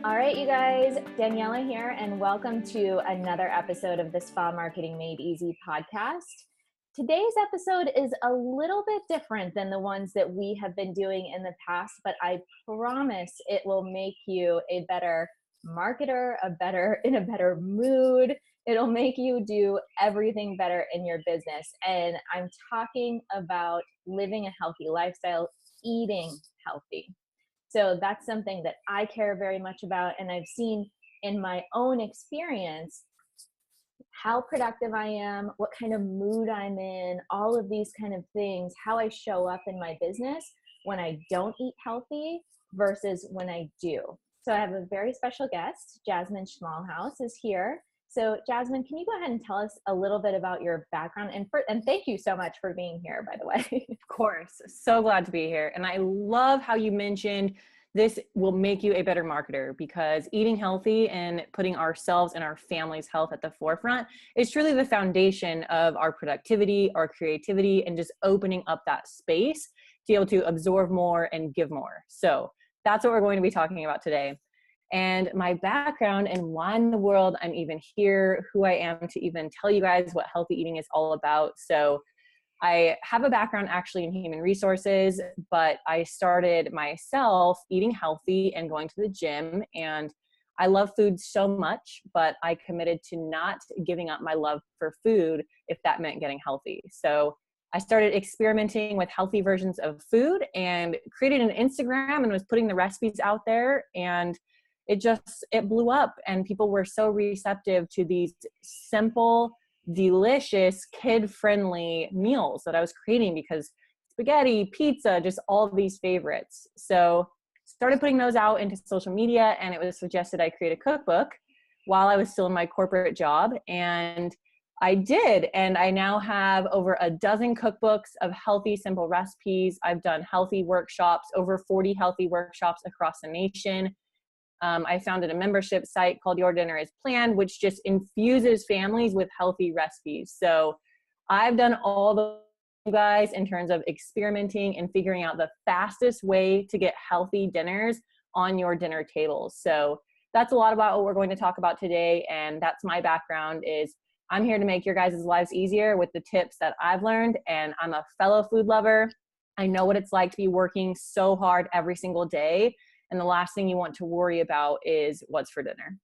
All right, you guys, Daniela here, and welcome to another episode of the Spa Marketing Made Easy podcast. Today's episode is a little bit different than the ones that we have been doing in the past, but I promise it will make you a better marketer, in a better mood. It'll make you do everything better in your business. And I'm talking about living a healthy lifestyle, eating healthy. So that's something that I care very much about. And I've seen in my own experience how productive I am, what kind of mood I'm in, all of these kind of things, how I show up in my business when I don't eat healthy versus when I do. So I have a very special guest. Jasmine Schmalhaus is here. So Jasmine, can you go ahead and tell us a little bit about your background? And thank you so much for being here, by the way. Of course. So glad to be here. And I love how you mentioned this will make you a better marketer, because eating healthy and putting ourselves and our family's health at the forefront is truly the foundation of our productivity, our creativity, and just opening up that space to be able to absorb more and give more. So that's what we're going to be talking about today. And my background and why in the world I'm even here, who I am to even tell you guys what healthy eating is all about. So I have a background actually in human resources, but I started myself eating healthy and going to the gym. And I love food so much, but I committed to not giving up my love for food if that meant getting healthy. So I started experimenting with healthy versions of food and created an Instagram and was putting the recipes out there. And it blew up, and people were so receptive to these simple, delicious, kid-friendly meals that I was creating, because spaghetti, pizza, just all of these favorites. So started putting those out into social media, and it was suggested I create a cookbook while I was still in my corporate job. And I did. And I now have over a dozen cookbooks of healthy, simple recipes. I've done healthy workshops, over 40 healthy workshops across the nation. I founded a membership site called Your Dinner is Planned, which just infuses families with healthy recipes. So I've done all the guys in terms of experimenting and figuring out the fastest way to get healthy dinners on your dinner tables. So that's a lot about what we're going to talk about today. And that's my background. Is I'm here to make your guys' lives easier with the tips that I've learned. And I'm a fellow food lover. I know what it's like to be working so hard every single day. And the last thing you want to worry about is what's for dinner.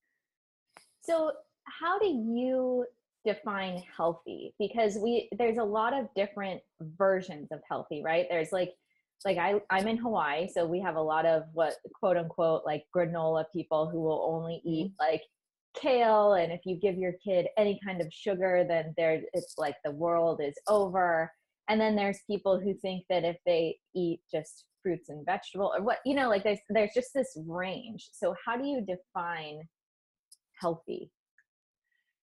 So how do you define healthy? Because there's a lot of different versions of healthy, right? There's I'm in Hawaii, so we have a lot of what quote unquote like granola people who will only eat like kale, and if you give your kid any kind of sugar, then it's like the world is over. And then there's people who think that if they eat just fruits and vegetable or what, like there's just this range. So how do you define healthy?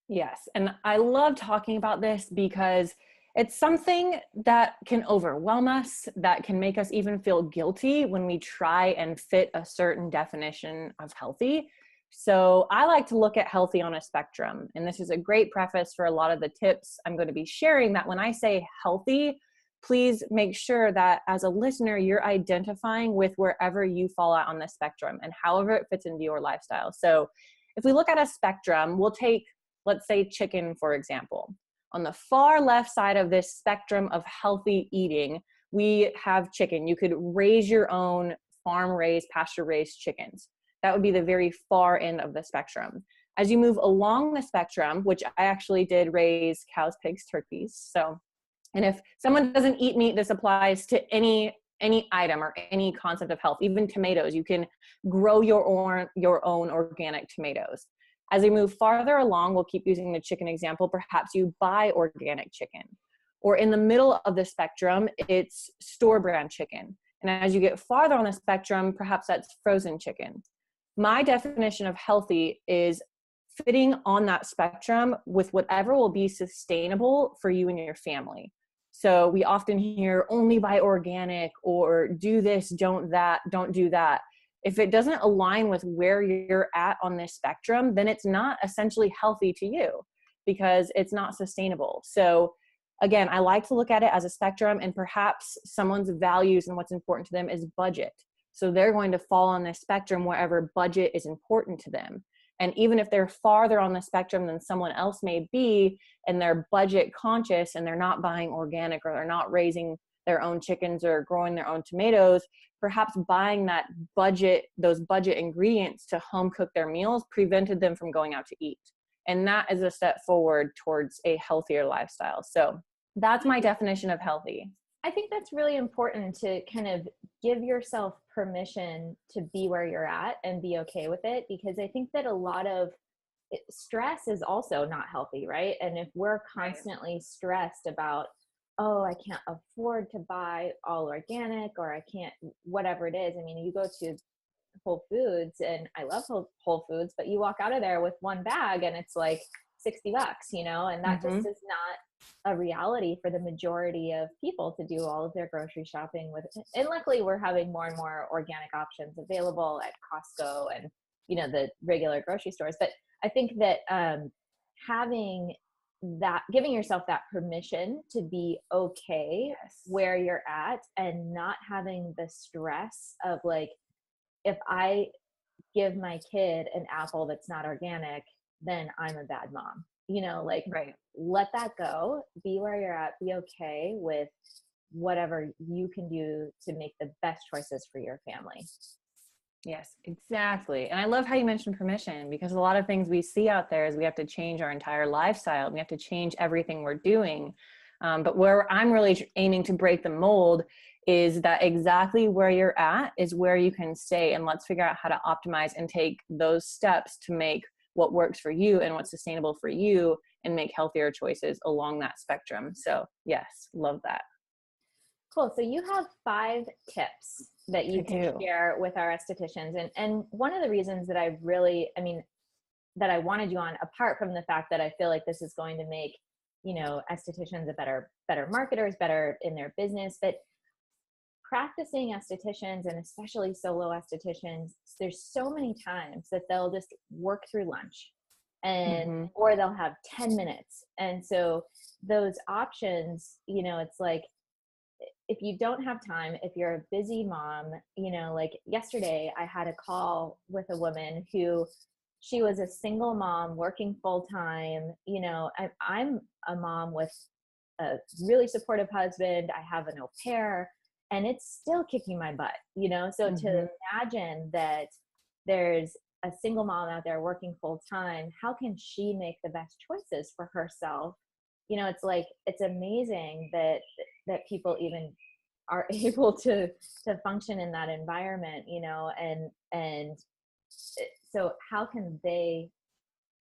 Yes. And I love talking about this because it's something that can overwhelm us, that can make us even feel guilty when we try and fit a certain definition of healthy. So I like to look at healthy on a spectrum. And this is a great preface for a lot of the tips I'm going to be sharing, that when I say healthy, please make sure that as a listener, you're identifying with wherever you fall out on the spectrum and however it fits into your lifestyle. So if we look at a spectrum, we'll take, let's say, chicken, for example. On the far left side of this spectrum of healthy eating, we have chicken. You could raise your own farm-raised, pasture-raised chickens. That would be the very far end of the spectrum. As you move along the spectrum, which I actually did raise cows, pigs, turkeys. And if someone doesn't eat meat, this applies to any item or any concept of health, even tomatoes. You can grow your own organic tomatoes. As we move farther along, we'll keep using the chicken example. Perhaps you buy organic chicken. Or in the middle of the spectrum, it's store brand chicken. And as you get farther on the spectrum, perhaps that's frozen chicken. My definition of healthy is fitting on that spectrum with whatever will be sustainable for you and your family. So we often hear only buy organic, or do this, don't do that. If it doesn't align with where you're at on this spectrum, then it's not essentially healthy to you because it's not sustainable. So again, I like to look at it as a spectrum, and perhaps someone's values and what's important to them is budget. So they're going to fall on this spectrum wherever budget is important to them. And even if they're farther on the spectrum than someone else may be, and they're budget conscious and they're not buying organic, or they're not raising their own chickens or growing their own tomatoes, perhaps buying those budget ingredients to home cook their meals prevented them from going out to eat. And that is a step forward towards a healthier lifestyle. So that's my definition of healthy. I think that's really important, to kind of give yourself permission to be where you're at and be okay with it, because I think that a lot of stress is also not healthy, right? And if we're constantly stressed about, oh, I can't afford to buy all organic, or I can't, whatever it is. I mean, you go to Whole Foods, and I love Whole Foods, but you walk out of there with one bag and it's like $60, and that just is not a reality for the majority of people to do all of their grocery shopping with. And luckily we're having more and more organic options available at Costco and, the regular grocery stores. But I think that giving yourself that permission to be okay where you're at, and not having the stress of like, if I give my kid an apple that's not organic, then I'm a bad mom. Let that go, be where you're at, be okay with whatever you can do to make the best choices for your family. Yes, exactly. And I love how you mentioned permission, because a lot of things we see out there is we have to change our entire lifestyle. We have to change everything we're doing. But where I'm really aiming to break the mold is that exactly where you're at is where you can stay. And let's figure out how to optimize and take those steps to make what works for you and what's sustainable for you, and make healthier choices along that spectrum. So yes, love that. Cool. So you have 5 tips that you can share with our estheticians. And one of the reasons that that I wanted you on, apart from the fact that I feel like this is going to make, estheticians a better marketers, better in their business, but practicing estheticians, and especially solo estheticians, there's so many times that they'll just work through lunch, and or they'll have 10 minutes. And so those options, it's like, if you don't have time, if you're a busy mom, like yesterday I had a call with a woman who, she was a single mom working full time. I'm a mom with a really supportive husband. I have an au pair, and it's still kicking my butt, so to imagine that there's a single mom out there working full time, how can she make the best choices for herself? It's like, it's amazing that people even are able to function in that environment, and so how can they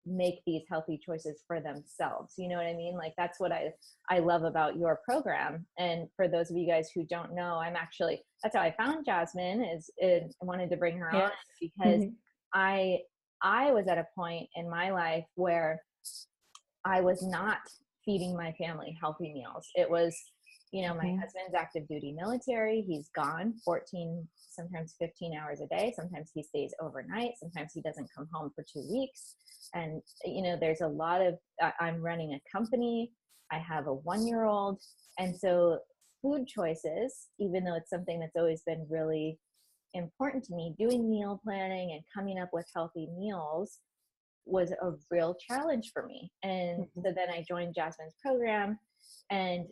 make these healthy choices for themselves? You know what I mean? Like, that's what I love about your program. And for those of you guys who don't know, that's how I found Jasmine, is I wanted to bring her on, because I was at a point in my life where I was not feeding my family healthy meals. It was, my husband's active duty military. He's gone 14, sometimes 15 hours a day. Sometimes he stays overnight. Sometimes he doesn't come home for 2 weeks. And, there's a lot of, I'm running a company. I have a 1-year-old. And so food choices, even though it's something that's always been really important to me, doing meal planning and coming up with healthy meals was a real challenge for me. And so then I joined Jasmine's program, and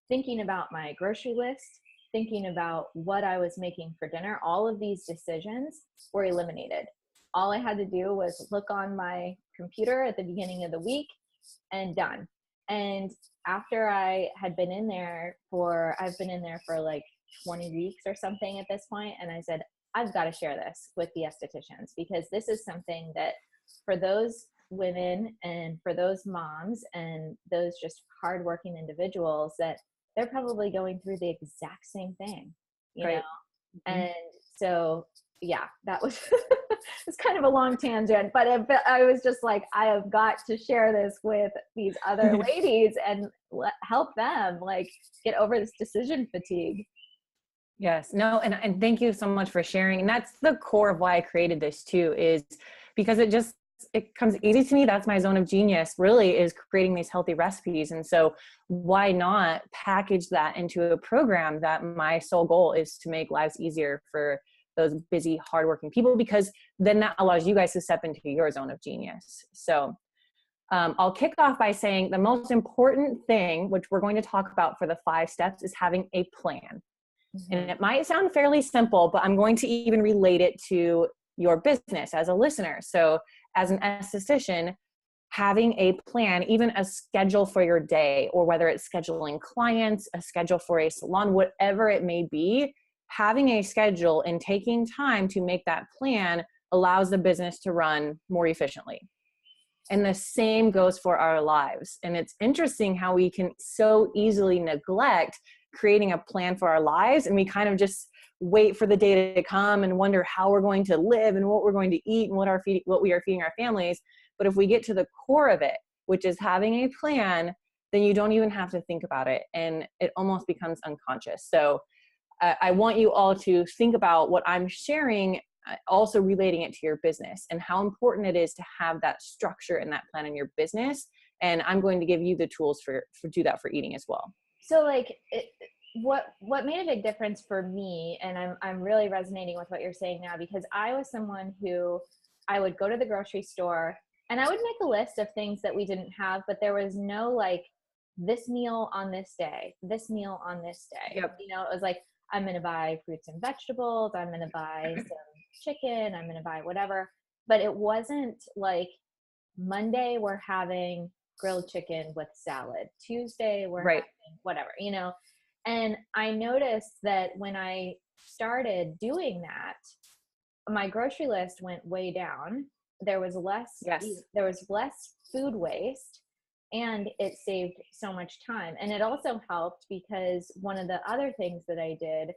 thinking about my grocery list, thinking about what I was making for dinner, all of these decisions were eliminated. All I had to do was look on my computer at the beginning of the week, and done. And after I had been in there I've been in there for like 20 weeks or something at this point, and I said, I've got to share this with the estheticians, because this is something that, for those women and for those moms and those just hardworking individuals, that they're probably going through the exact same thing, you know? And so, yeah, that was, it's kind of a long tangent, but I was just like, I have got to share this with these other ladies and help them like get over this decision fatigue. Yes, no, and thank you so much for sharing. And that's the core of why I created this too, is because it comes easy to me. That's my zone of genius, really, is creating these healthy recipes. And so why not package that into a program that my sole goal is to make lives easier for those busy, hardworking people, because then that allows you guys to step into your zone of genius. So I'll kick off by saying the most important thing, which we're going to talk about for the 5 steps, is having a plan. Mm-hmm. And it might sound fairly simple, but I'm going to even relate it to your business as a listener. So as an esthetician, having a plan, even a schedule for your day, or whether it's scheduling clients, a schedule for a salon, whatever it may be, having a schedule and taking time to make that plan allows the business to run more efficiently. And the same goes for our lives. And it's interesting how we can so easily neglect creating a plan for our lives. And we kind of just wait for the day to come and wonder how we're going to live and what we're going to eat and what we are feeding our families. But if we get to the core of it, which is having a plan, then you don't even have to think about it. And it almost becomes unconscious. So I want you all to think about what I'm sharing, also relating it to your business and how important it is to have that structure and that plan in your business. And I'm going to give you the tools for do that for eating as well. So like what made a big difference for me, and I'm really resonating with what you're saying now, because I was someone who I would go to the grocery store and I would make a list of things that we didn't have, but there was no like this meal on this day, this meal on this day. Yep. You know, it was like, I'm going to buy fruits and vegetables. I'm going to buy some chicken. I'm going to buy whatever. But it wasn't like Monday we're having grilled chicken with salad. Tuesday we're having whatever, you know. And I noticed that when I started doing that, my grocery list went way down. There was less food waste, and it saved so much time. And it also helped because one of the other things that I did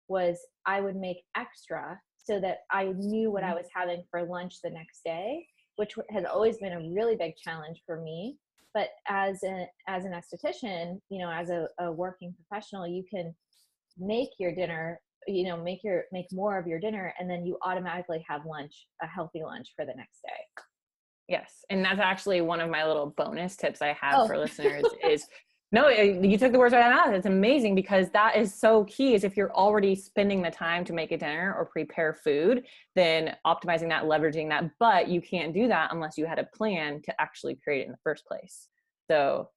was I would make extra so that I knew what I was having for lunch the next day, which has always been a really big challenge for me. But as an esthetician, you know, as a working professional, you can make your dinner, you know, make more of your dinner, and then you automatically have lunch, a healthy lunch for the next day. Yes. And that's actually one of my little bonus tips I have for listeners is, no, you took the words right out of my mouth. It's amazing, because that is so key, is if you're already spending the time to make a dinner or prepare food, then optimizing that, leveraging that. But you can't do that unless you had a plan to actually create it in the first place. So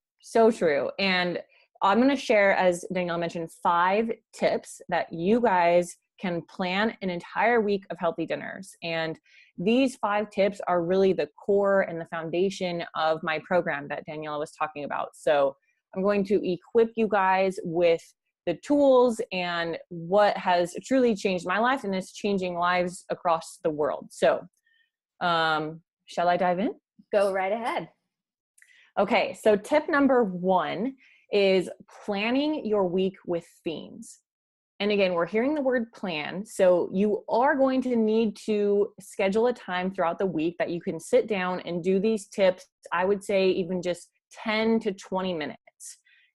true. And I'm going to share, as Danielle mentioned, 5 tips that you guys can plan an entire week of healthy dinners. And these 5 tips are really the core and the foundation of my program that Daniela was talking about. So I'm going to equip you guys with the tools and what has truly changed my life and is changing lives across the world. So shall I dive in? Go right ahead. Okay, so tip number 1 is planning your week with themes. And again, we're hearing the word plan. So you are going to need to schedule a time throughout the week that you can sit down and do these tips. I would say even just 10 to 20 minutes.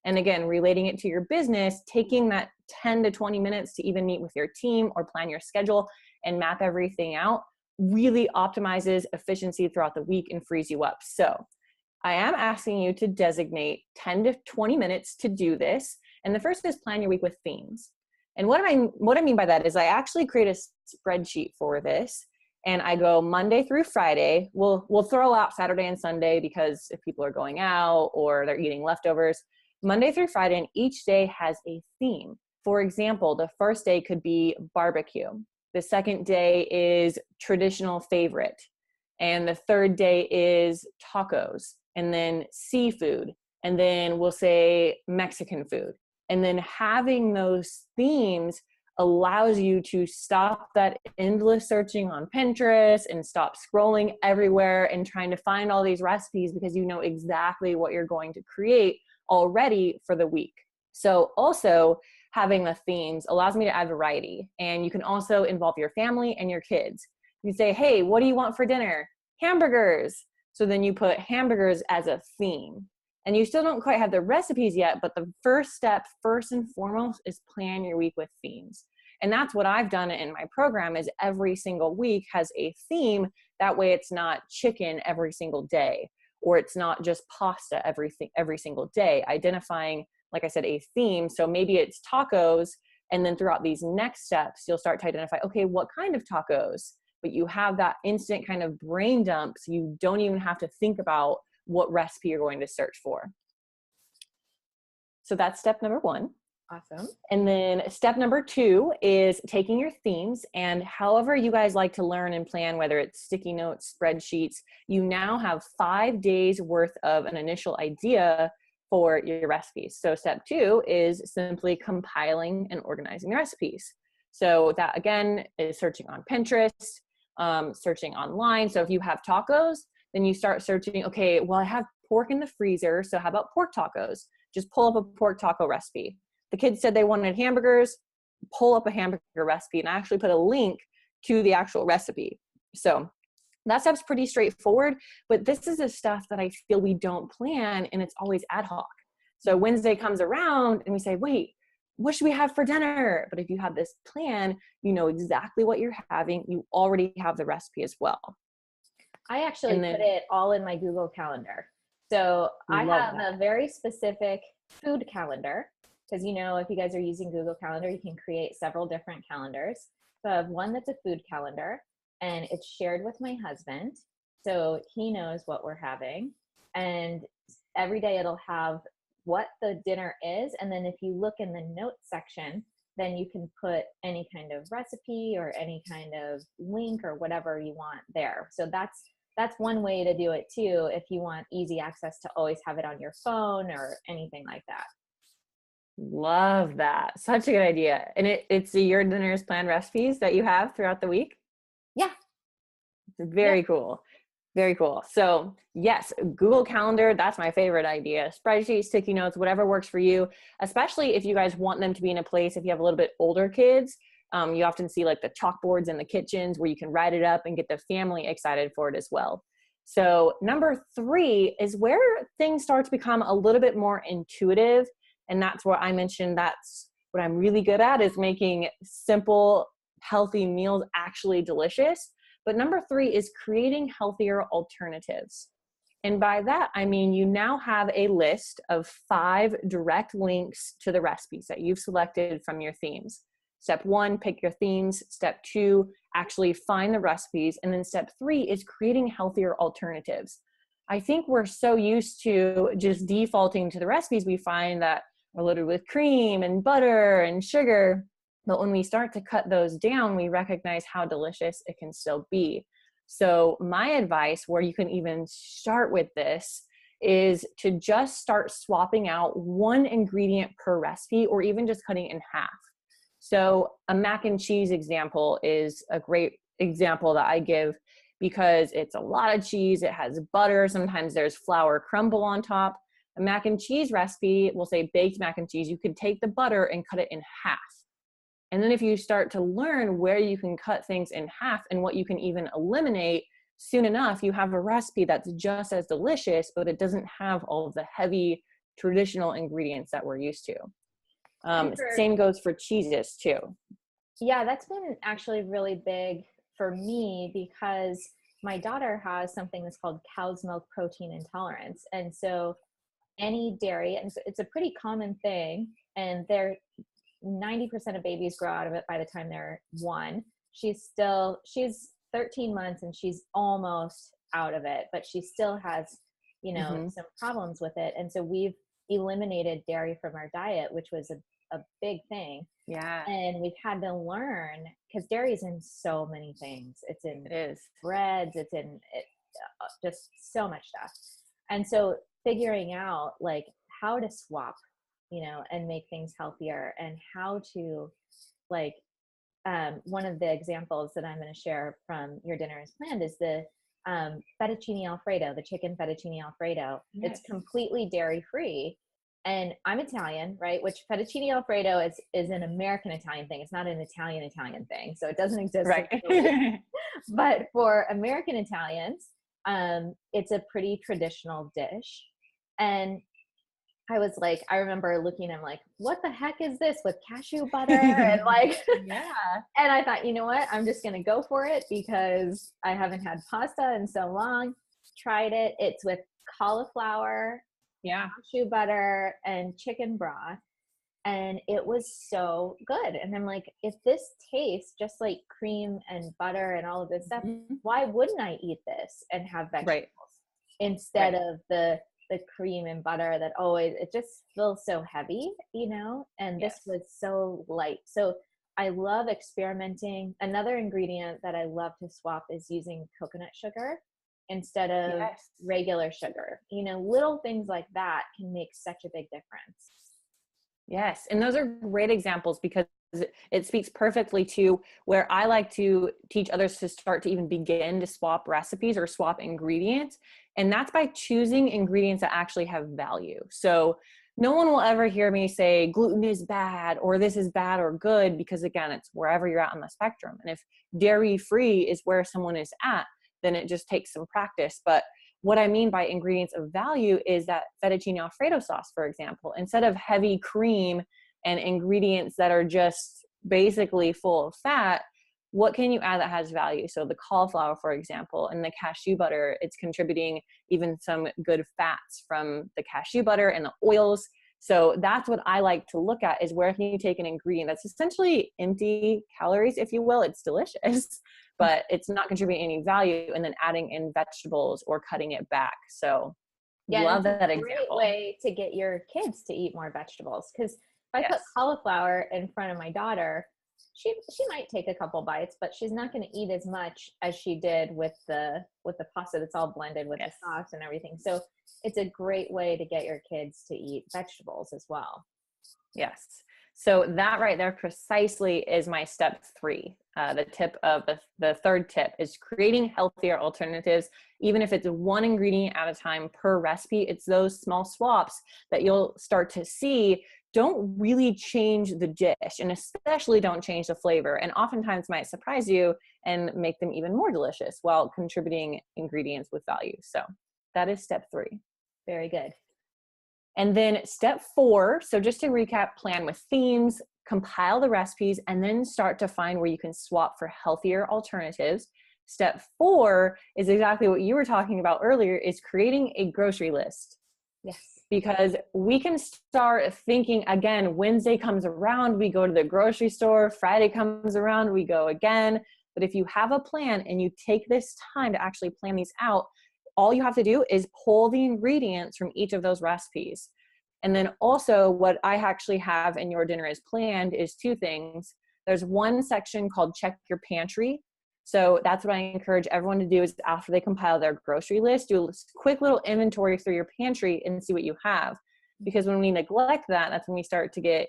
And again, relating it to your business, taking that 10 to 20 minutes to even meet with your team or plan your schedule and map everything out really optimizes efficiency throughout the week and frees you up. So I am asking you to designate 10 to 20 minutes to do this. And the first is plan your week with themes. And what I mean by that is I actually create a spreadsheet for this, and I go Monday through Friday. We'll throw out Saturday and Sunday because if people are going out or they're eating leftovers, Monday through Friday, and each day has a theme. For example, the first day could be barbecue. The second day is traditional favorite. And the third day is tacos, and then seafood. And then we'll say Mexican food. And then having those themes allows you to stop that endless searching on Pinterest and stop scrolling everywhere and trying to find all these recipes, because you know exactly what you're going to create already for the week. So also having the themes allows me to add variety, and you can also involve your family and your kids. You say, hey, what do you want for dinner? Hamburgers. So then you put hamburgers as a theme. And you still don't quite have the recipes yet, but the first step, first and foremost, is plan your week with themes. And that's what I've done in my program, is every single week has a theme. That way it's not chicken every single day, or it's not just pasta every single day. Identifying, like I said, a theme. So maybe it's tacos, And then throughout these next steps, you'll start to identify, okay, what kind of tacos? But you have that instant kind of brain dump, so you don't even have to think about what recipe you're going to search for. So that's step number 1. Awesome. And then step number 2 is taking your themes, and however you guys like to learn and plan, whether it's sticky notes, spreadsheets, you now have 5 days worth of an initial idea for your recipes. So step 2 is simply compiling and organizing the recipes. So that again is searching on Pinterest, searching online. So if you have tacos, then you start searching, okay, well, I have pork in the freezer, so how about pork tacos? Just pull up a pork taco recipe. The kids said they wanted hamburgers, pull up a hamburger recipe, and I actually put a link to the actual recipe. So that step's pretty straightforward, but this is the stuff that I feel we don't plan, and it's always ad hoc. So Wednesday comes around and we say, wait, what should we have for dinner? But if you have this plan, you know exactly what you're having. You already have the recipe as well. I actually put it all in my Google Calendar. So I have a very specific food calendar, because, you know, if you guys are using Google Calendar, you can create several different calendars. So I have one that's a food calendar, and it's shared with my husband, so he knows what we're having. And every day it'll have what the dinner is. And then if you look in the notes section, then you can put any kind of recipe or any kind of link or whatever you want there. So that's one way to do it too, if you want easy access to always have it on your phone or anything like that. Love that. Such a good idea. And it's your dinner's planned recipes that you have throughout the week? Yeah. Very cool. Very cool. So yes, Google Calendar, that's my favorite idea. Spreadsheets, sticky notes, whatever works for you, especially if you guys want them to be in a place, if you have a little bit older kids, you often see like the chalkboards in the kitchens where you can write it up and get the family excited for it as well. So number 3 is where things start to become a little bit more intuitive. And that's where I mentioned that's what I'm really good at, is making simple, healthy meals actually delicious. But number 3 is creating healthier alternatives. And by that, I mean, you now have a list of 5 direct links to the recipes that you've selected from your themes. Step 1, pick your themes. Step 2, actually find the recipes. And then step 3 is creating healthier alternatives. I think we're so used to just defaulting to the recipes we find that are loaded with cream and butter and sugar. But when we start to cut those down, we recognize how delicious it can still be. So my advice, where you can even start with this, is to just start swapping out one ingredient per recipe, or even just cutting it in half. So a mac and cheese example is a great example that I give, because it's a lot of cheese. It has butter. Sometimes there's flour crumble on top. A mac and cheese recipe, we'll say baked mac and cheese, you can take the butter and cut it in half. And then if you start to learn where you can cut things in half and what you can even eliminate, soon enough, you have a recipe that's just as delicious, but it doesn't have all of the heavy traditional ingredients that we're used to. Same goes for cheeses too. Yeah, that's been actually really big for me, because my daughter has something that's called cow's milk protein intolerance. And so any dairy, and so it's a pretty common thing, and 90% of babies grow out of it by the time they're 1. She's 13 months and she's almost out of it, but she still has, some problems with it. And so we've eliminated dairy from our diet, which was a big thing. Yeah. And we've had to learn, because dairy is in so many things. It's in breads, it's in just so much stuff. And so figuring out like how to swap, and make things healthier, and how to one of the examples that I'm going to share from Your Dinner is Planned is the fettuccine Alfredo, the chicken fettuccine Alfredo. Yes. It's completely dairy free. And I'm Italian, right? Which fettuccine Alfredo is an American Italian thing. It's not an Italian thing. So it doesn't exist. Right. But for American Italians, it's a pretty traditional dish. And I remember looking, I'm like, what the heck is this with cashew butter? And yeah. And I thought, you know what? I'm just going to go for it, because I haven't had pasta in so long. Tried it. It's with cauliflower, cashew butter, and chicken broth. and it was so good. And I'm like, if this tastes just like cream and butter and all of this stuff, Mhm. why wouldn't I eat this and have vegetables Right. instead Right. of the cream and butter that always, it just feels so heavy, you know? And this Yes. was so light. So I love experimenting. Another ingredient that I love to swap is using coconut sugar instead of Yes. regular sugar. You know, little things like that can make such a big difference. Yes. And those are great examples because it speaks perfectly to where I like to teach others to start to even begin to swap recipes or swap ingredients. And that's by choosing ingredients that actually have value. So no one will ever hear me say gluten is bad or this is bad or good, because again, it's wherever you're at on the spectrum. And if dairy free is where someone is at, then it just takes some practice. But what I mean by ingredients of value is that fettuccine Alfredo sauce, for example, instead of heavy cream and ingredients that are just basically full of fat, what can you add that has value? So the cauliflower, for example, and the cashew butter, it's contributing even some good fats from the cashew butter and the oils. So that's what I like to look at, is where can you take an ingredient that's essentially empty calories, if you will, it's delicious, but it's not contributing any value, and then adding in vegetables or cutting it back. So Yeah, and love it's a that great example. way to get your kids to eat more vegetables. Because if I put Yes. cauliflower in front of my daughter, she might take a couple bites, but she's not going to eat as much as she did with the pasta that's all blended with the Yes. sauce and everything. So it's a great way to get your kids to eat vegetables as well. Yes. So that right there precisely is my step 3. The tip of the third tip is creating healthier alternatives. Even if it's one ingredient at a time per recipe, it's those small swaps that you'll start to see don't really change the dish, and especially don't change the flavor, and oftentimes might surprise you and make them even more delicious while contributing ingredients with value. So that is step 3. Very good. And then step 4, so just to recap, plan with themes, compile the recipes, and then start to find where you can swap for healthier alternatives. Step 4 is exactly what you were talking about earlier, is creating a grocery list. Yes. Because we can start thinking, again, Wednesday comes around, we go to the grocery store, Friday comes around, we go again. But if you have a plan and you take this time to actually plan these out, all you have to do is pull the ingredients from each of those recipes. And then also, what I actually have in Your Dinner is Planned is 2 things. There's one section called Check Your Pantry. So that's what I encourage everyone to do, is after they compile their grocery list, do a quick little inventory through your pantry and see what you have. Because when we neglect that, that's when we start to get,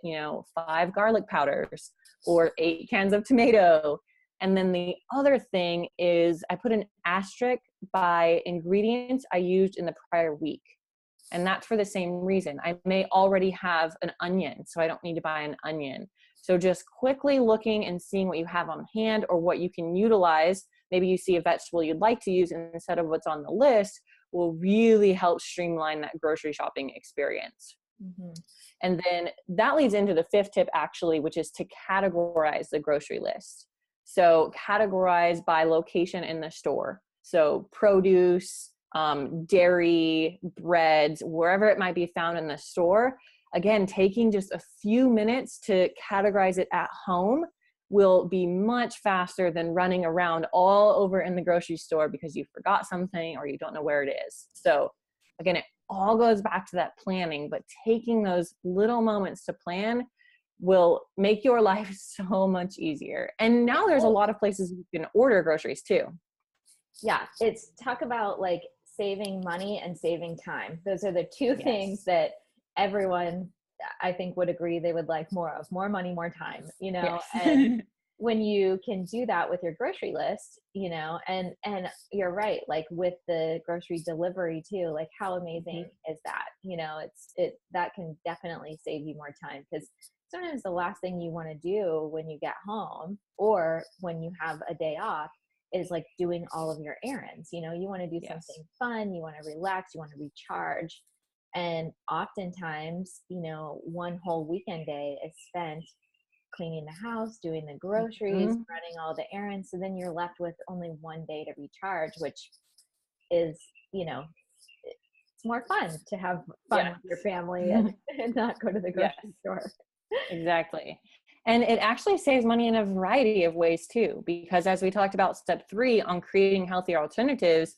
5 garlic powders or 8 cans of tomato. And then the other thing is I put an asterisk by ingredients I used in the prior week. And that's for the same reason. I may already have an onion, so I don't need to buy an onion. So just quickly looking and seeing what you have on hand or what you can utilize. Maybe you see a vegetable you'd like to use instead of what's on the list, will really help streamline that grocery shopping experience. Mm-hmm. And then that leads into the 5th tip, actually, which is to categorize the grocery list. So categorize by location in the store. So produce, dairy, breads, wherever it might be found in the store. Again, taking just a few minutes to categorize it at home will be much faster than running around all over in the grocery store because you forgot something or you don't know where it is. So again, it all goes back to that planning, but taking those little moments to plan will make your life so much easier. And now there's a lot of places you can order groceries too. Yeah, it's talk about like saving money and saving time. Those are the 2 things Yes. that everyone, I think, would agree they would like more of: more money, more time, you know. Yes. And when you can do that with your grocery list, you know, and you're right, like with the grocery delivery too, like how amazing is that? You know, it that can definitely save you more time, because sometimes the last thing you want to do when you get home or when you have a day off is like doing all of your errands. You know, you want to do Yes. something fun, you want to relax, you want to recharge. And oftentimes, you know, one whole weekend day is spent cleaning the house, doing the groceries, Mhm. running all the errands. So then you're left with only one day to recharge, which is, you know, it's more fun to have fun Yes. with your family and, and not go to the Yes. grocery store. Exactly. And it actually saves money in a variety of ways too, because as we talked about step 3 on creating healthier alternatives,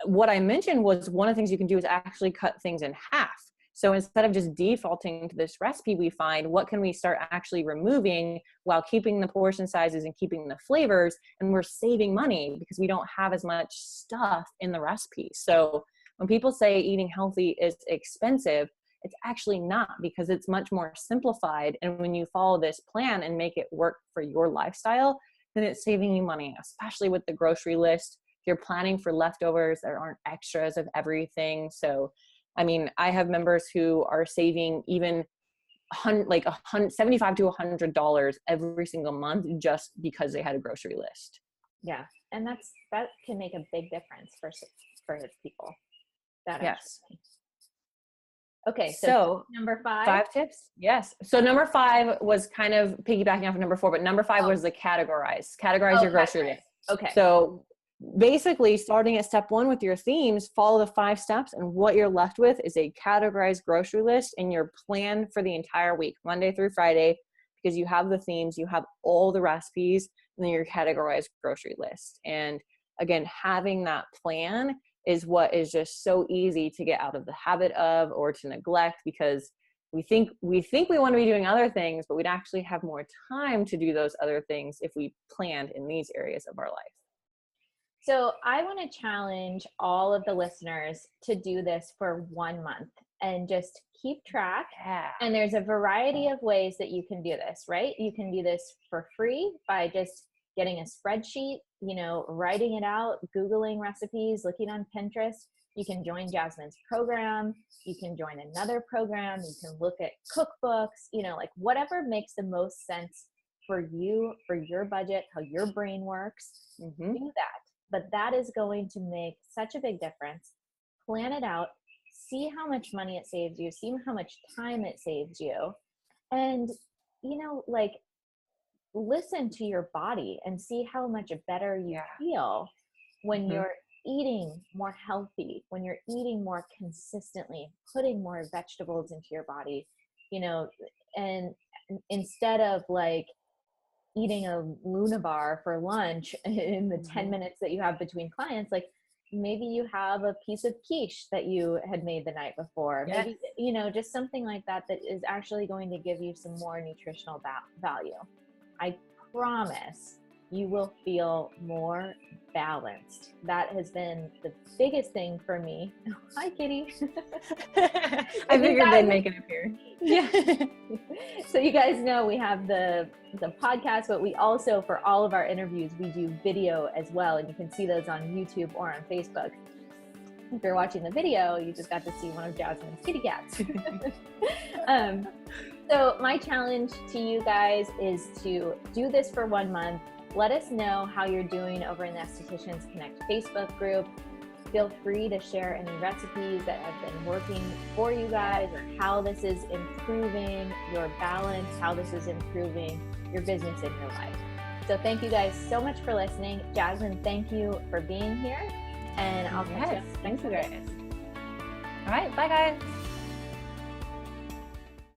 what I mentioned was one of the things you can do is actually cut things in half. So instead of just defaulting to this recipe we find, what can we start actually removing while keeping the portion sizes and keeping the flavors? And we're saving money because we don't have as much stuff in the recipe. So when people say eating healthy is expensive, it's actually not, because it's much more simplified. And when you follow this plan and make it work for your lifestyle, then it's saving you money, especially with the grocery list. If you're planning for leftovers, there aren't extras of everything. So, I mean, I have members who are saving even like $75 to $100 every single month just because they had a grocery list. Yeah. And that can make a big difference for people. That yes. Actually. Okay, so number 5. 5 tips. Yes. So number 5 was kind of piggybacking off of number 4, but number 5 was the categorize your grocery list. Okay. So basically, starting at step 1 with your themes, follow the 5 steps, and what you're left with is a categorized grocery list in your plan for the entire week, Monday through Friday, because you have the themes, you have all the recipes, and then your categorized grocery list. And again, having that plan is what is just so easy to get out of the habit of or to neglect, because we think we want to be doing other things, but we'd actually have more time to do those other things if we planned in these areas of our life. So I want to challenge all of the listeners to do this for 1 month and just keep track. Yeah. And there's a variety of ways that you can do this, right? You can do this for free by just getting a spreadsheet, writing it out, Googling recipes, looking on Pinterest. You can join Jasmine's program. You can join another program. You can look at cookbooks, like whatever makes the most sense for you, for your budget, how your brain works. Mm-hmm. Do that. But that is going to make such a big difference. Plan it out. See how much money it saves you. See how much time it saves you. And, listen to your body and see how much better you feel when you're eating more healthy, when you're eating more consistently, putting more vegetables into your body, and instead of like eating a Luna bar for lunch in the 10 minutes that you have between clients, like maybe you have a piece of quiche that you had made the night before. Yes. Maybe, just something like that is actually going to give you some more nutritional value. I promise you will feel more balanced. That has been the biggest thing for me. Hi, Kitty. I figured they'd make it appear. Yeah. So you guys know we have the podcast, but we also, for all of our interviews, we do video as well. And you can see those on YouTube or on Facebook. If you're watching the video, you just got to see one of Jasmine's kitty cats. So my challenge to you guys is to do this for 1 month. Let us know how you're doing over in the Aestheticians Connect Facebook group. Feel free to share any recipes that have been working for you guys, or how this is improving your balance, how this is improving your business and your life. So thank you guys so much for listening. Jasmine, thank you for being here. And I'll catch you. Thank you guys. All right. Bye, guys.